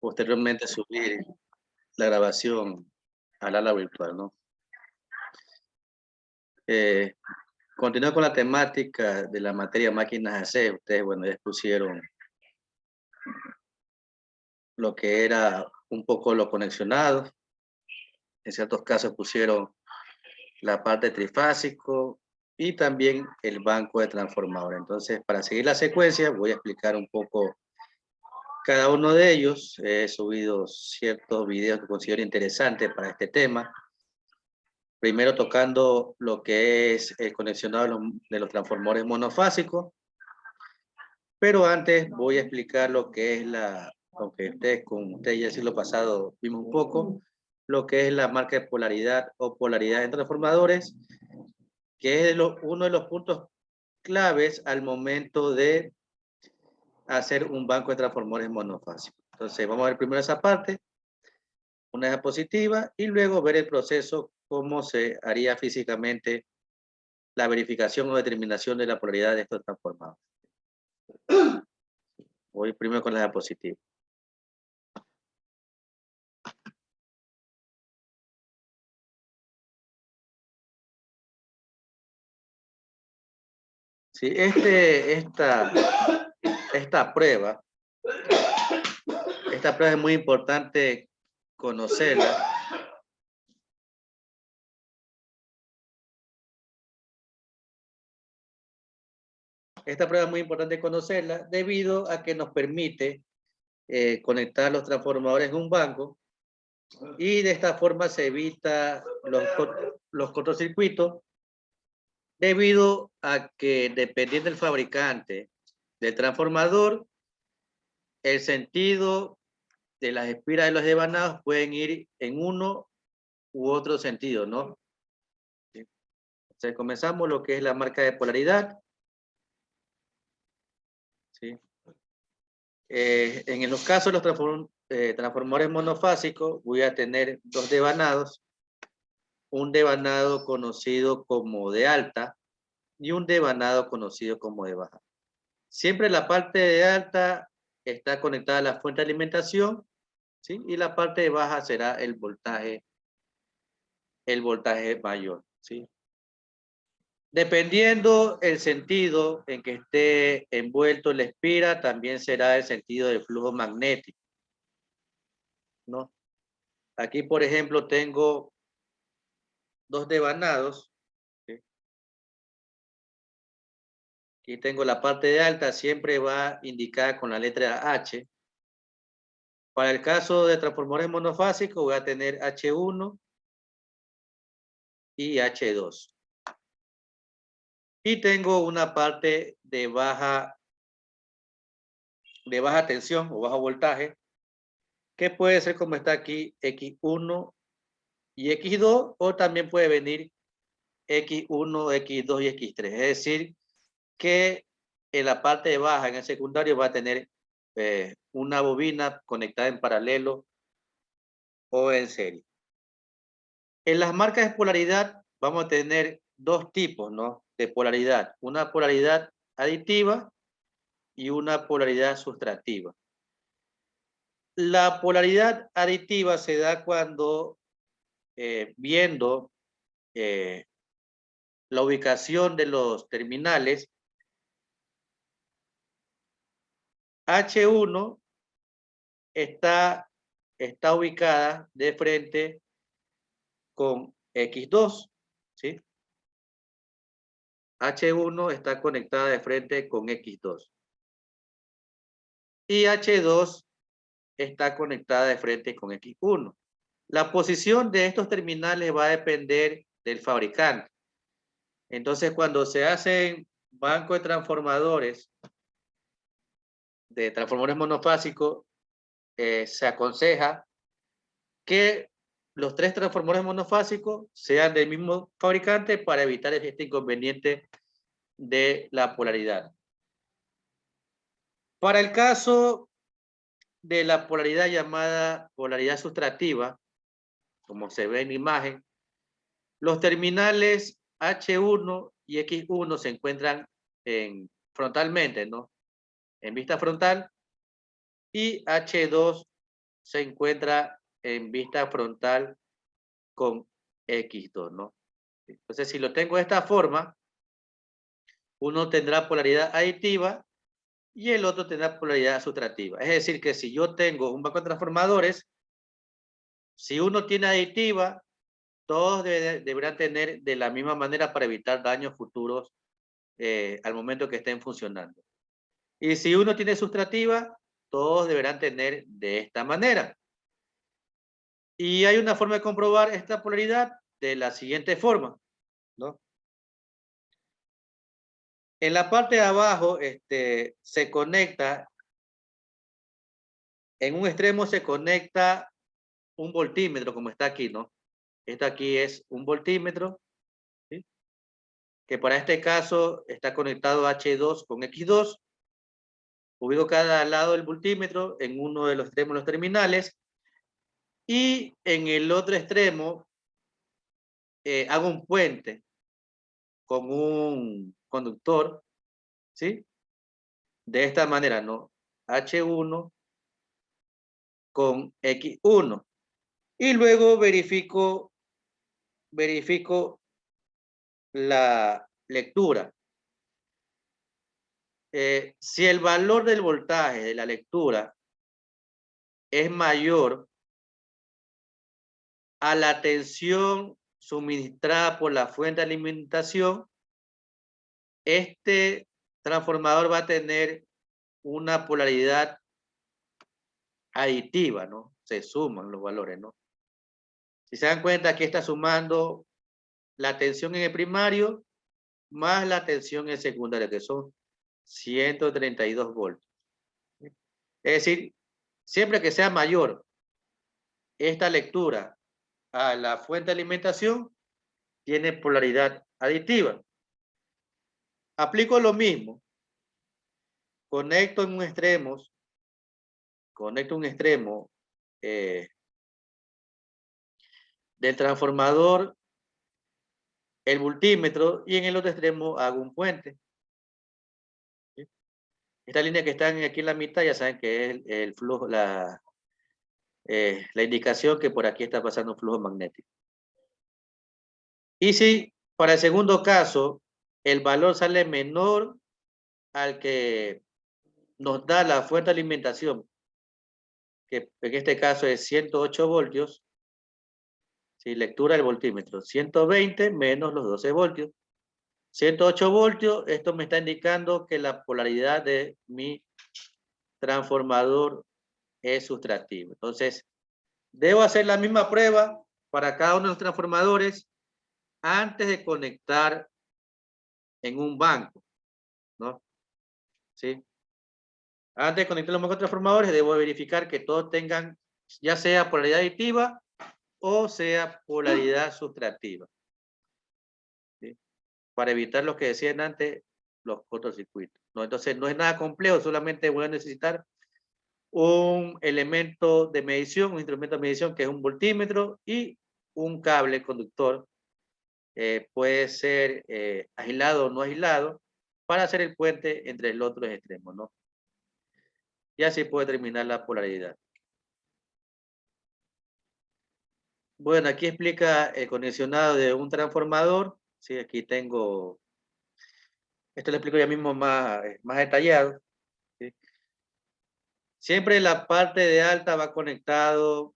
posteriormente subir la grabación al aula virtual, ¿no? Eh, Continuando con la temática de la materia máquinas AC, ustedes, bueno, ya expusieron lo que era un poco lo conexionado. En ciertos casos pusieron la parte trifásico y también el banco de transformadores. Entonces, para seguir la secuencia, voy a explicar un poco cada uno de ellos. He subido ciertos videos que considero interesantes para este tema. Primero tocando lo que es el conexionado de los transformadores monofásicos. Pero antes voy a explicar lo que es aunque con ustedes ya el siglo pasado vimos un poco, lo que es la marca de polaridad o polaridad en transformadores, que es uno de los puntos claves al momento de hacer un banco de transformadores monofásicos. Entonces vamos a ver primero esa parte, una diapositiva, y luego ver el proceso, cómo se haría físicamente la verificación o determinación de la polaridad de estos transformadores. Voy primero con la diapositiva. Sí, esta prueba es muy importante conocerla. Esta prueba es muy importante conocerla debido a que nos permite conectar los transformadores en un banco y de esta forma se evita los cortocircuitos debido a que dependiendo del fabricante del transformador, el sentido de las espiras de los devanados pueden ir en uno u otro sentido, ¿no? Entonces comenzamos lo que es la marca de polaridad. ¿Sí? En los casos de los transformadores monofásicos voy a tener dos devanados, un devanado conocido como de alta y un devanado conocido como de baja. Siempre la parte de alta está conectada a la fuente de alimentación, ¿sí? Y la parte de baja será el voltaje mayor, ¿sí? Dependiendo el sentido en que esté envuelto la espira, también será el sentido del flujo magnético, ¿no? Aquí, por ejemplo, tengo dos devanados, ¿sí? Aquí tengo la parte de alta, siempre va indicada con la letra H. Para el caso de transformadores monofásicos, voy a tener H1 y H2. Y tengo una parte de baja tensión o bajo voltaje, que puede ser como está aquí, X1 y X2, o también puede venir X1, X2 y X3. Es decir, que en la parte de baja, en el secundario, va a tener una bobina conectada en paralelo o en serie. En las marcas de polaridad vamos a tener dos tipos, ¿no? De polaridad. Una polaridad aditiva y una polaridad sustractiva. La polaridad aditiva se da cuando viendo la ubicación de los terminales, H1 está ubicada de frente con X2, ¿sí? H1 está conectada de frente con X2. Y H2 está conectada de frente con X1. La posición de estos terminales va a depender del fabricante. Entonces, cuando se hacen bancos de transformadores monofásicos, se aconseja que los tres transformadores monofásicos sean del mismo fabricante para evitar este inconveniente de la polaridad. Para el caso de la polaridad llamada polaridad sustractiva, como se ve en la imagen, los terminales H1 y X1 se encuentran frontalmente, ¿no? En vista frontal, y H2 se encuentra en vista frontal con X2, ¿no? Entonces, si lo tengo de esta forma, uno tendrá polaridad aditiva y el otro tendrá polaridad sustractiva. Es decir, que si yo tengo un banco de transformadores, si uno tiene aditiva, todos deberán tener de la misma manera para evitar daños futuros al momento que estén funcionando. Y si uno tiene sustractiva, todos deberán tener de esta manera. Y hay una forma de comprobar esta polaridad de la siguiente forma, ¿no? En la parte de abajo se conecta, en un extremo se conecta un voltímetro, como está aquí, ¿no? Esto aquí es un voltímetro, ¿sí? Que para este caso está conectado H2 con X2. Ubico cada lado del voltímetro en uno de los extremos de los terminales. Y en el otro extremo hago un puente con un conductor, ¿sí? De esta manera, ¿no? H1 con X1. Y luego verifico la lectura. Si el valor del voltaje de la lectura es mayor a la tensión suministrada por la fuente de alimentación, este transformador va a tener una polaridad aditiva, ¿no? Se suman los valores, ¿no? Si se dan cuenta, aquí está sumando la tensión en el primario más la tensión en el secundario, que son 132 voltios. Es decir, siempre que sea mayor esta lectura a la fuente de alimentación, tiene polaridad aditiva. Aplico lo mismo. Conecto un extremo del transformador, el voltímetro, y en el otro extremo hago un puente. ¿Sí? Esta línea que están aquí en la mitad ya saben que es el flujo, la indicación que por aquí está pasando un flujo magnético. Y si para el segundo caso el valor sale menor al que nos da la fuente de alimentación, que en este caso es 108 voltios, si lectura del voltímetro, 120 menos los 12 voltios, 108 voltios, esto me está indicando que la polaridad de mi transformador es sustractivo. Entonces, debo hacer la misma prueba para cada uno de los transformadores antes de conectar en un banco, ¿no? ¿Sí? Antes de conectar los bancos transformadores, debo verificar que todos tengan ya sea polaridad aditiva o sea polaridad sustractiva, ¿sí? Para evitar lo que decían antes, los cortocircuitos, ¿no? Entonces, no es nada complejo, solamente voy a necesitar un elemento de medición, un instrumento de medición que es un voltímetro y un cable conductor, puede ser aislado o no aislado, para hacer el puente entre los otros extremos, ¿no? Y así puede terminar la polaridad. Bueno, aquí explica el condicionado de un transformador. Sí, aquí tengo, esto lo explico ya mismo más detallado. ¿Sí? Siempre la parte de alta va conectado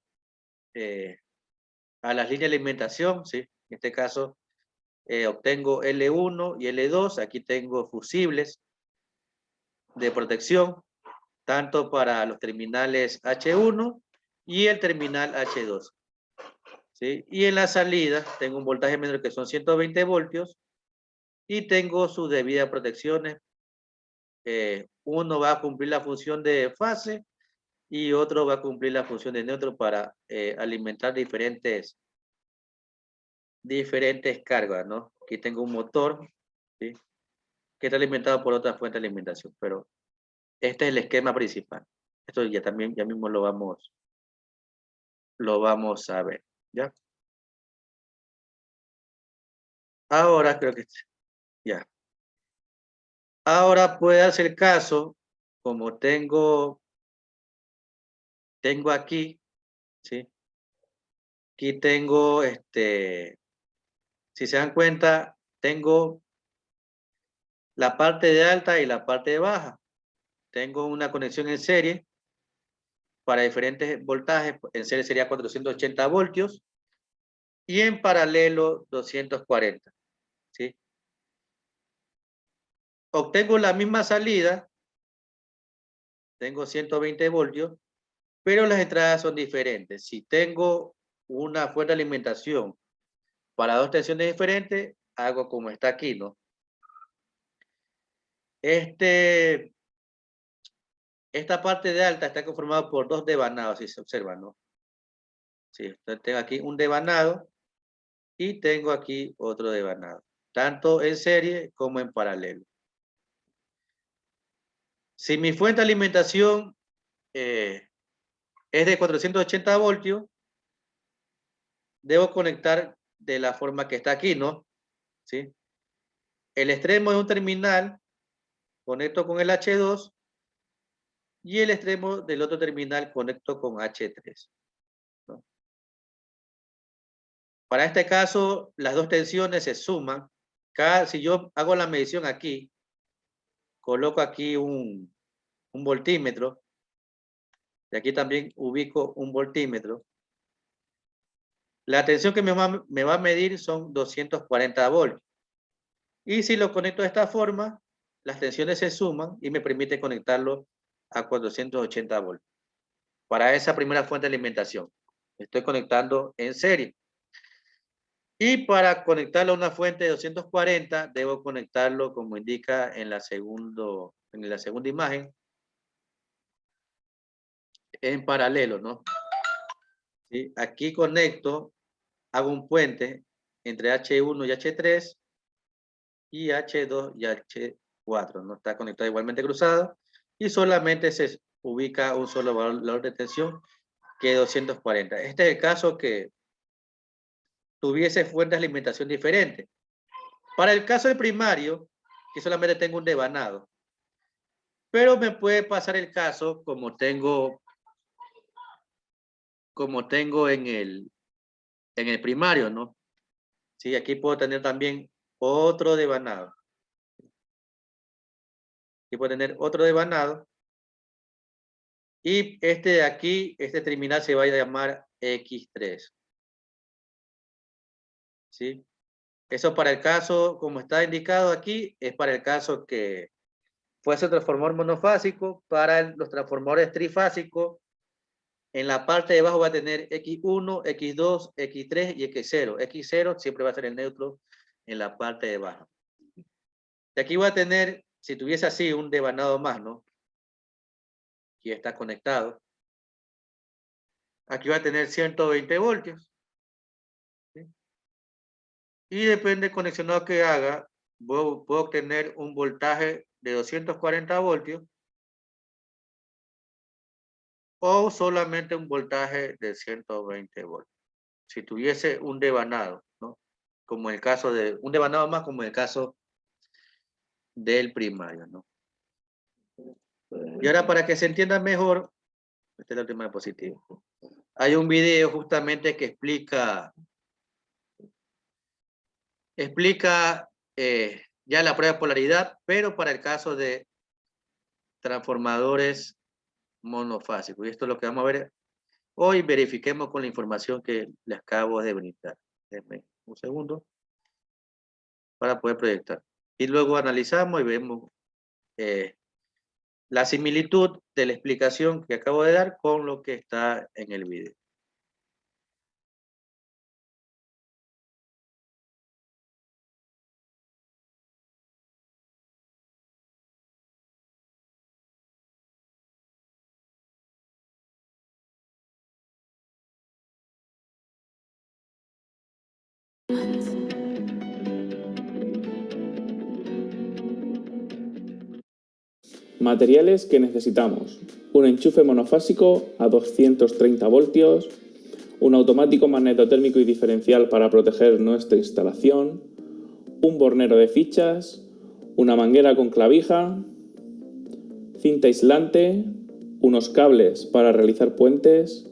a las líneas de alimentación, ¿sí? En este caso obtengo L1 y L2, aquí tengo fusibles de protección, tanto para los terminales H1 y el terminal H2. ¿Sí? Y en la salida tengo un voltaje menor que son 120 voltios y tengo sus debidas protecciones. Uno va a cumplir la función de fase y otro va a cumplir la función de neutro para alimentar diferentes cargas, ¿no? Aquí tengo un motor, ¿sí? Que está alimentado por otra fuente de alimentación, pero este es el esquema principal. Esto ya mismo lo vamos a ver, ¿ya? Ahora creo que ya. Ahora puede darse el caso, como tengo tengo aquí, ¿sí? Aquí tengo, si se dan cuenta, tengo la parte de alta y la parte de baja. Tengo una conexión en serie para diferentes voltajes. En serie sería 480 voltios y en paralelo 240, ¿sí? Obtengo la misma salida, tengo 120 voltios, pero las entradas son diferentes. Si tengo una fuente de alimentación para dos tensiones diferentes, hago como está aquí, ¿no? Esta parte de alta está conformada por dos devanados, si se observan, ¿no? Sí, entonces tengo aquí un devanado y tengo aquí otro devanado, tanto en serie como en paralelo. Si mi fuente de alimentación es de 480 voltios, debo conectar de la forma que está aquí, ¿no? ¿Sí? El extremo de un terminal conecto con el H2 y el extremo del otro terminal conecto con H3, ¿no? Para este caso, las dos tensiones se suman. Si yo hago la medición aquí, coloco aquí un voltímetro, y aquí también ubico un voltímetro. La tensión que me va a medir son 240 voltios. Y si lo conecto de esta forma, las tensiones se suman y me permite conectarlo a 480 voltios. Para esa primera fuente de alimentación, estoy conectando en serie. Y para conectarlo a una fuente de 240, debo conectarlo como indica en la segunda imagen, en paralelo, ¿no? ¿Sí? Aquí conecto, hago un puente entre H1 y H3 y H2 y H4, ¿no? Está conectado igualmente cruzado y solamente se ubica un solo valor de tensión que 240. Este es el caso que tuviese fuentes de alimentación diferentes. Para el caso del primario, que solamente tengo un devanado, pero me puede pasar el caso como tengo en el primario, ¿no? Sí, aquí puedo tener también otro devanado. Aquí puedo tener otro devanado. Y este de aquí, este terminal se va a llamar X3. ¿Sí? Eso para el caso, como está indicado aquí, es para el caso que fuese un transformador monofásico. Para los transformadores trifásicos, en la parte de abajo va a tener X1, X2, X3 y X0. X0 siempre va a ser el neutro en la parte de abajo. Y aquí va a tener, si tuviese así un devanado más, ¿no? Aquí está conectado. Aquí va a tener 120 voltios. ¿Sí? Y depende del conexionado que haga, puedo obtener un voltaje de 240 voltios o solamente un voltaje de 120 voltios. Si tuviese un devanado, ¿no? Como el caso de, un devanado más como el caso del primario, ¿no? Y ahora para que se entienda mejor, esta es la última diapositiva. Hay un video justamente que explica ya la prueba de polaridad, pero para el caso de transformadores monofásicos. Y esto es lo que vamos a ver hoy. Verifiquemos con la información que les acabo de brindar. Denme un segundo para poder proyectar. Y luego analizamos y vemos la similitud de la explicación que acabo de dar con lo que está en el video. Materiales que necesitamos: un enchufe monofásico a 230 voltios, un automático magnetotérmico y diferencial para proteger nuestra instalación, un bornero de fichas, una manguera con clavija, cinta aislante, unos cables para realizar puentes,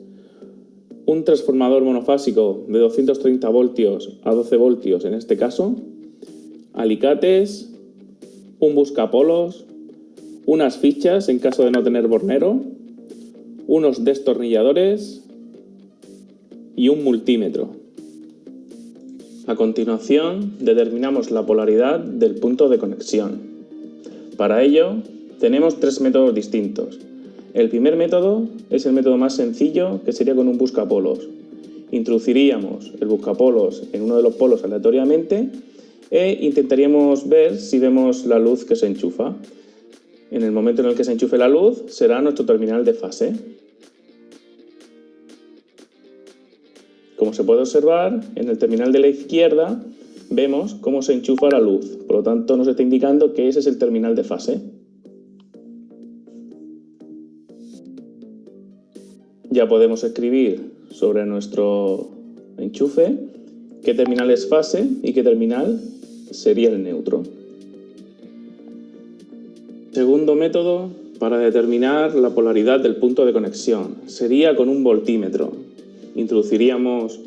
un transformador monofásico de 230 voltios a 12 voltios en este caso, alicates, un buscapolos, unas fichas en caso de no tener bornero, unos destornilladores y un multímetro. A continuación, determinamos la polaridad del punto de conexión. Para ello, tenemos tres métodos distintos. El primer método es el método más sencillo, que sería con un buscapolos. Introduciríamos el buscapolos en uno de los polos aleatoriamente e intentaríamos ver si vemos la luz que se enchufa. En el momento en el que se enchufe la luz, será nuestro terminal de fase. Como se puede observar, en el terminal de la izquierda vemos cómo se enchufa la luz. Por lo tanto, nos está indicando que ese es el terminal de fase. Ya podemos escribir sobre nuestro enchufe qué terminal es fase y qué terminal sería el neutro. Segundo método para determinar la polaridad del punto de conexión sería con un voltímetro. Introduciríamos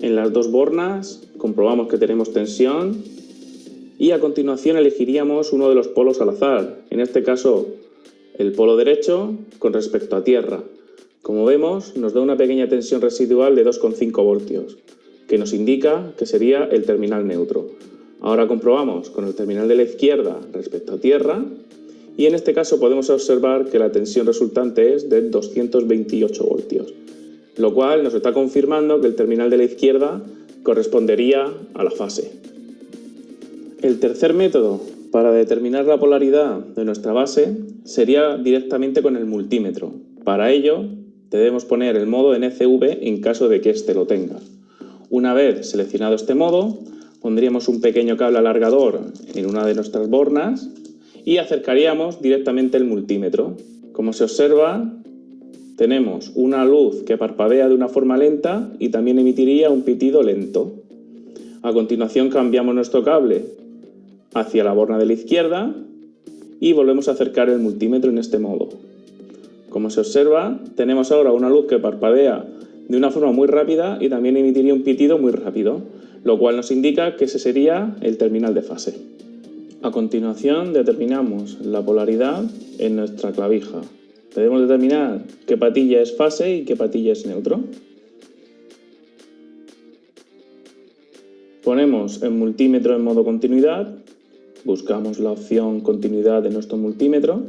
en las dos bornas, comprobamos que tenemos tensión y a continuación elegiríamos uno de los polos al azar, en este caso el polo derecho con respecto a tierra. Como vemos, nos da una pequeña tensión residual de 2,5 voltios, que nos indica que sería el terminal neutro. Ahora comprobamos con el terminal de la izquierda respecto a tierra y en este caso podemos observar que la tensión resultante es de 228 voltios, lo cual nos está confirmando que el terminal de la izquierda correspondería a la fase. El tercer método para determinar la polaridad de nuestra base sería directamente con el multímetro. Para ello, debemos poner el modo NCV en caso de que éste lo tenga. Una vez seleccionado este modo, pondríamos un pequeño cable alargador en una de nuestras bornas y acercaríamos directamente el multímetro. Como se observa, tenemos una luz que parpadea de una forma lenta y también emitiría un pitido lento. A continuación cambiamos nuestro cable hacia la borna de la izquierda y volvemos a acercar el multímetro en este modo. Como se observa, tenemos ahora una luz que parpadea de una forma muy rápida y también emitiría un pitido muy rápido, lo cual nos indica que ese sería el terminal de fase. A continuación determinamos la polaridad en nuestra clavija. Debemos determinar qué patilla es fase y qué patilla es neutro. Ponemos el multímetro en modo continuidad, buscamos la opción continuidad de nuestro multímetro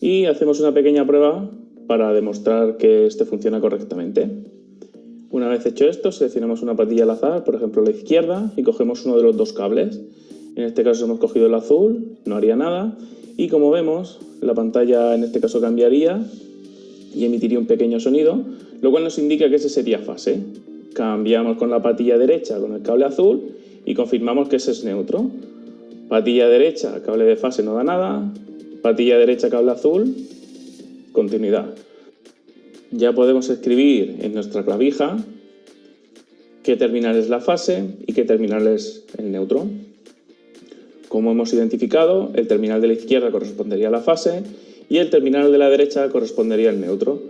y hacemos una pequeña prueba para demostrar que este funciona correctamente. Una vez hecho esto, seleccionamos una patilla al azar, por ejemplo la izquierda, y cogemos uno de los dos cables. En este caso hemos cogido el azul, no haría nada, y como vemos, la pantalla en este caso cambiaría y emitiría un pequeño sonido, lo cual nos indica que ese sería fase. Cambiamos con la patilla derecha con el cable azul y confirmamos que ese es neutro. Patilla derecha, cable de fase no da nada, patilla derecha, cable azul, continuidad. Ya podemos escribir en nuestra clavija qué terminal es la fase y qué terminal es el neutro. Como hemos identificado, el terminal de la izquierda correspondería a la fase y el terminal de la derecha correspondería al neutro.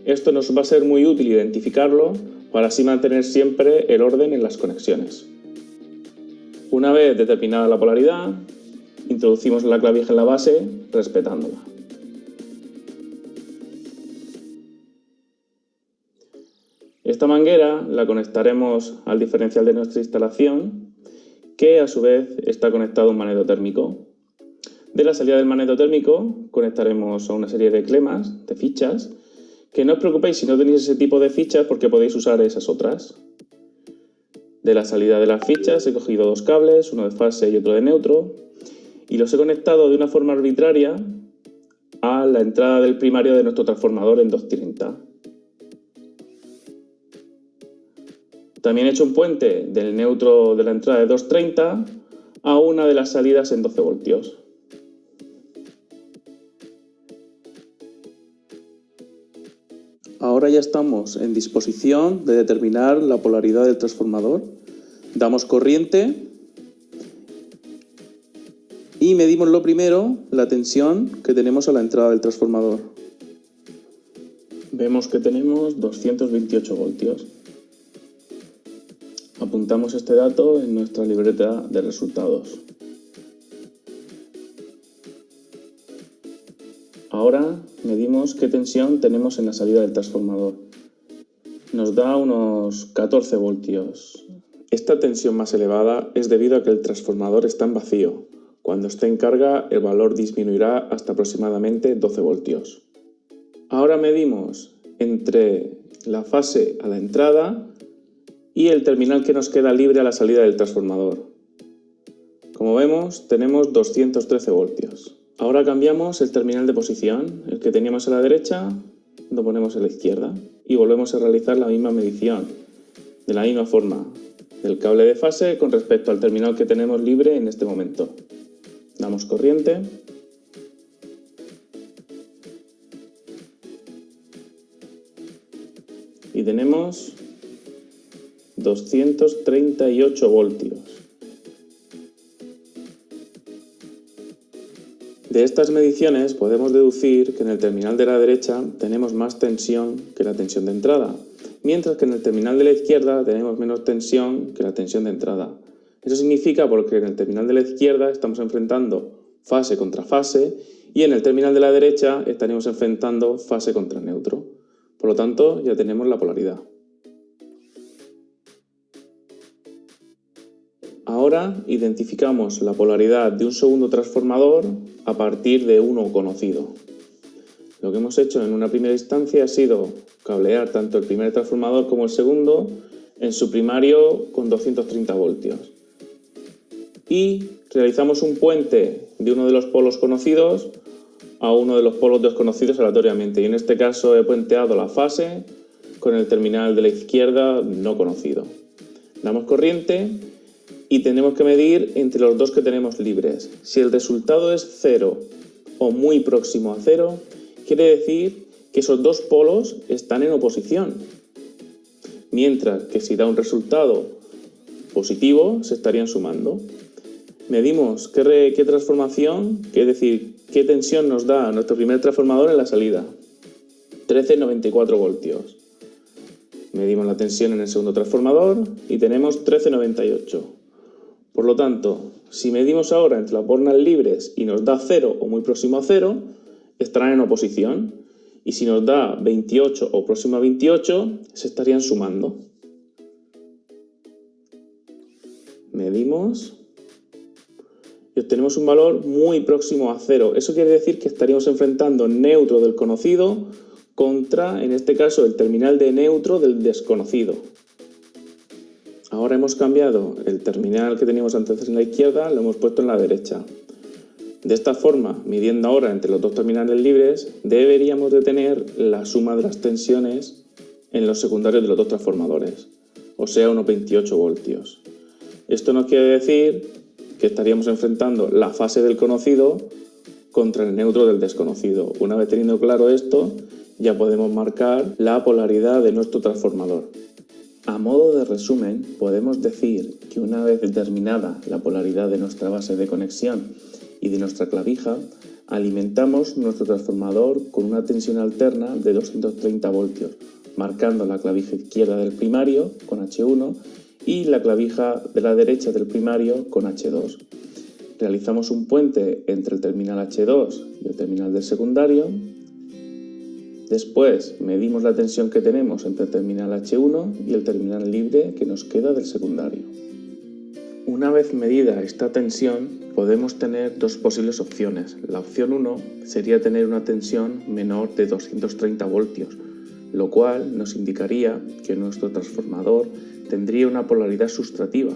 Esto nos va a ser muy útil identificarlo para así mantener siempre el orden en las conexiones. Una vez determinada la polaridad, introducimos la clavija en la base respetándola. Esta manguera la conectaremos al diferencial de nuestra instalación, que a su vez está conectado a un magnetotérmico. De la salida del magnetotérmico conectaremos a una serie de clemas, de fichas, que no os preocupéis si no tenéis ese tipo de fichas porque podéis usar esas otras. De la salida de las fichas he cogido dos cables, uno de fase y otro de neutro, y los he conectado de una forma arbitraria a la entrada del primario de nuestro transformador en 230. También he hecho un puente del neutro de la entrada de 230 a una de las salidas en 12 voltios. Ahora ya estamos en disposición de determinar la polaridad del transformador. Damos corriente y medimos lo primero la tensión que tenemos a la entrada del transformador. Vemos que tenemos 228 voltios. Apuntamos este dato en nuestra libreta de resultados. Ahora medimos qué tensión tenemos en la salida del transformador. Nos da unos 14 voltios. Esta tensión más elevada es debido a que el transformador está en vacío. Cuando esté en carga, el valor disminuirá hasta aproximadamente 12 voltios. Ahora medimos entre la fase a la entrada y el terminal que nos queda libre a la salida del transformador. Como vemos, tenemos 213 voltios. Ahora cambiamos el terminal de posición, el que teníamos a la derecha, lo ponemos a la izquierda y volvemos a realizar la misma medición, de la misma forma, del cable de fase con respecto al terminal que tenemos libre en este momento. Damos corriente. Y tenemos 238 voltios. De estas mediciones podemos deducir que en el terminal de la derecha tenemos más tensión que la tensión de entrada, mientras que en el terminal de la izquierda tenemos menos tensión que la tensión de entrada. Eso significa porque en el terminal de la izquierda estamos enfrentando fase contra fase y en el terminal de la derecha estaremos enfrentando fase contra neutro. Por lo tanto, ya tenemos la polaridad. Ahora identificamos la polaridad de un segundo transformador a partir de uno conocido. Lo que hemos hecho en una primera instancia ha sido cablear tanto el primer transformador como el segundo en su primario con 230 voltios. Y realizamos un puente de uno de los polos conocidos a uno de los polos desconocidos aleatoriamente. Y en este caso he puenteado la fase con el terminal de la izquierda no conocido. Damos corriente y tenemos que medir entre los dos que tenemos libres. Si el resultado es 0 o muy próximo a 0, quiere decir que esos dos polos están en oposición. Mientras que si da un resultado positivo, se estarían sumando. Medimos qué transformación, es decir, qué tensión nos da nuestro primer transformador en la salida. 13,94 voltios. Medimos la tensión en el segundo transformador y tenemos 13,98. Por lo tanto, si medimos ahora entre las bornas libres y nos da 0 o muy próximo a 0, estarán en oposición. Y si nos da 28 o próximo a 28, se estarían sumando. Medimos y obtenemos un valor muy próximo a 0. Eso quiere decir que estaríamos enfrentando neutro del conocido contra, en este caso, el terminal de neutro del desconocido. Ahora hemos cambiado el terminal que teníamos antes en la izquierda, lo hemos puesto en la derecha. De esta forma, midiendo ahora entre los dos terminales libres, deberíamos de tener la suma de las tensiones en los secundarios de los dos transformadores, o sea, unos 28 voltios. Esto nos quiere decir que estaríamos enfrentando la fase del conocido contra el neutro del desconocido. Una vez teniendo claro esto, ya podemos marcar la polaridad de nuestro transformador. A modo de resumen, podemos decir que una vez determinada la polaridad de nuestra base de conexión y de nuestra clavija, alimentamos nuestro transformador con una tensión alterna de 230 voltios, marcando la clavija izquierda del primario con H1 y la clavija de la derecha del primario con H2. Realizamos un puente entre el terminal H2 y el terminal del secundario. Después medimos la tensión que tenemos entre el terminal H1 y el terminal libre que nos queda del secundario. Una vez medida esta tensión, podemos tener dos posibles opciones. La opción 1 sería tener una tensión menor de 230 voltios, lo cual nos indicaría que nuestro transformador tendría una polaridad sustrativa,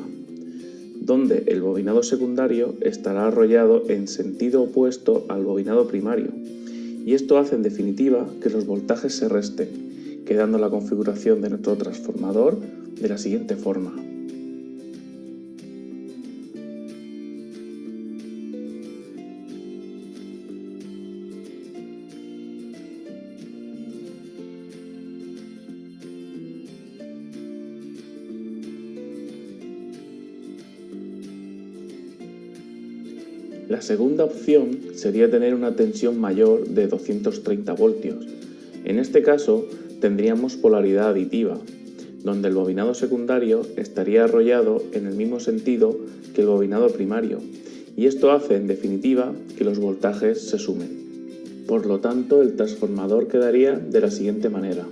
donde el bobinado secundario estará arrollado en sentido opuesto al bobinado primario. Y esto hace en definitiva que los voltajes se resten, quedando la configuración de nuestro transformador de la siguiente forma. La segunda opción sería tener una tensión mayor de 230 voltios. En este caso, tendríamos polaridad aditiva, donde el bobinado secundario estaría arrollado en el mismo sentido que el bobinado primario, y esto hace, en definitiva, que los voltajes se sumen. Por lo tanto, el transformador quedaría de la siguiente manera.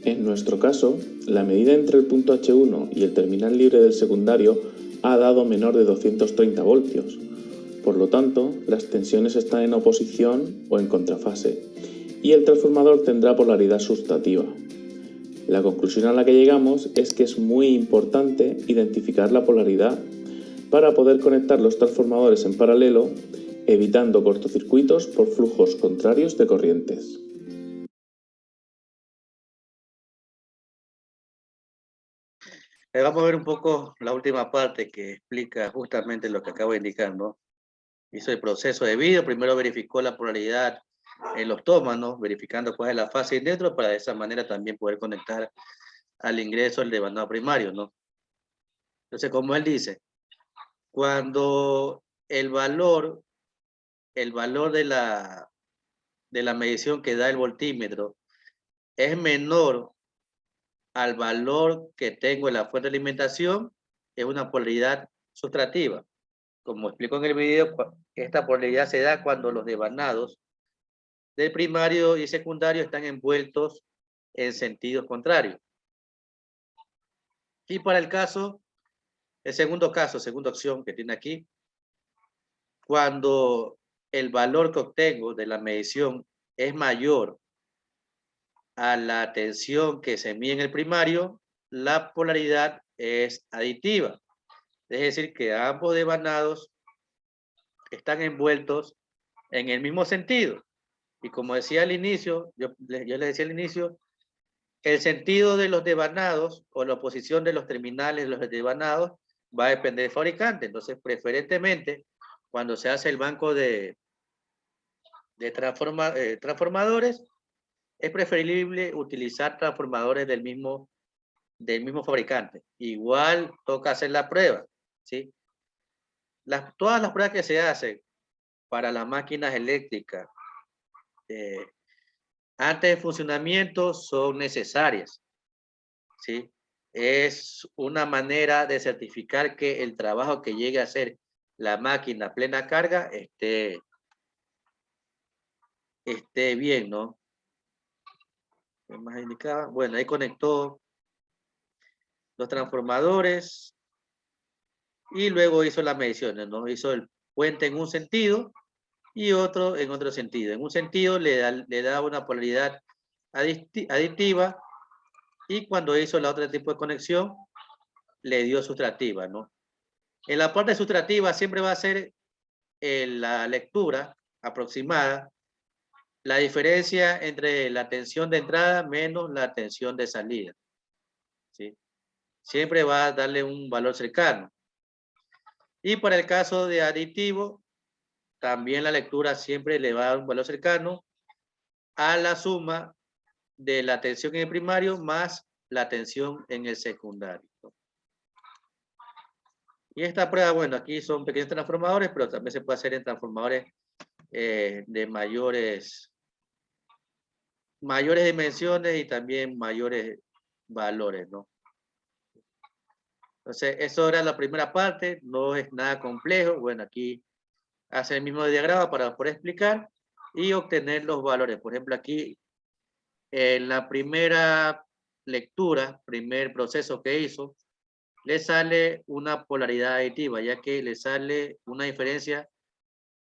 En nuestro caso, la medida entre el punto H1 y el terminal libre del secundario ha dado menor de 230 voltios. Por lo tanto, las tensiones están en oposición o en contrafase, y el transformador tendrá polaridad sustrativa. La conclusión a la que llegamos es que es muy importante identificar la polaridad para poder conectar los transformadores en paralelo, evitando cortocircuitos por flujos contrarios de corrientes. Vamos a ver un poco la última parte que explica justamente lo que acabo de indicar, ¿no? Hizo el proceso de vídeo, primero verificó la polaridad en los tómanos, verificando cuál es la fase dentro, para de esa manera también poder conectar al ingreso el devanado primario, ¿no? Entonces, como él dice, cuando el valor de la medición que da el voltímetro es menor al valor que tengo en la fuente de alimentación, es una polaridad sustrativa. Como explico en el video, esta polaridad se da cuando los devanados del primario y secundario están envueltos en sentidos contrarios. Y para el segundo caso, segunda opción que tiene aquí, cuando el valor que obtengo de la medición es mayor a la tensión que se mide en el primario, la polaridad es aditiva. Es decir, que ambos devanados están envueltos en el mismo sentido. Y como decía al inicio, yo les decía al inicio, el sentido de los devanados o la oposición de los terminales de los devanados va a depender del fabricante. Entonces, preferentemente, cuando se hace el banco de transformadores, es preferible utilizar transformadores del mismo fabricante. Igual toca hacer la prueba, ¿sí? Todas las pruebas que se hacen para las máquinas eléctricas antes de funcionamiento son necesarias, ¿sí? Es una manera de certificar que el trabajo que llegue a hacer la máquina a plena carga esté bien, ¿no? ¿Qué más indicaba? Bueno, ahí conectó los transformadores y luego hizo las mediciones, ¿no? Hizo el puente en un sentido y otro en otro sentido. En un sentido le da una polaridad aditiva, y cuando hizo la otra tipo de conexión le dio sustrativa, ¿no? En la parte sustrativa siempre va a ser la lectura aproximada, la diferencia entre la tensión de entrada menos la tensión de salida, ¿sí? Siempre va a darle un valor cercano. Y para el caso de aditivo, también la lectura siempre le va a dar un valor cercano a la suma de la tensión en el primario más la tensión en el secundario. Y esta prueba, bueno, aquí son pequeños transformadores, pero también se puede hacer en transformadores de mayores dimensiones y también mayores valores, ¿no? Entonces, eso era la primera parte, no es nada complejo. Bueno, aquí hace el mismo diagrama para poder explicar y obtener los valores. Por ejemplo, aquí en la primera lectura, primer proceso que hizo, le sale una polaridad aditiva, ya que le sale una diferencia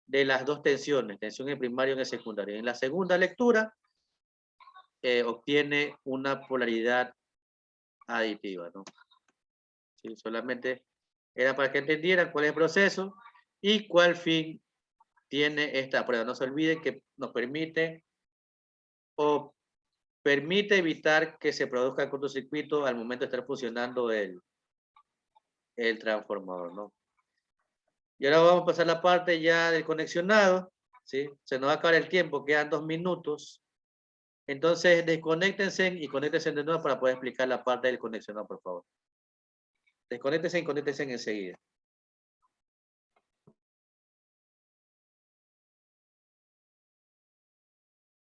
de las dos tensiones, tensión en el primario y en el secundario. En la segunda lectura, obtiene una polaridad aditiva, ¿no? Sí, solamente era para que entendieran cuál es el proceso y cuál fin tiene esta prueba. No se olviden que nos permite evitar que se produzca cortocircuito al momento de estar funcionando el transformador, ¿no? Y ahora vamos a pasar a la parte ya del conexionado, ¿sí? Se nos va a acabar el tiempo, quedan 2 minutos. Entonces, desconéctense y conéctense de nuevo para poder explicar la parte del conexionado, por favor. Desconéctense y conéctense enseguida.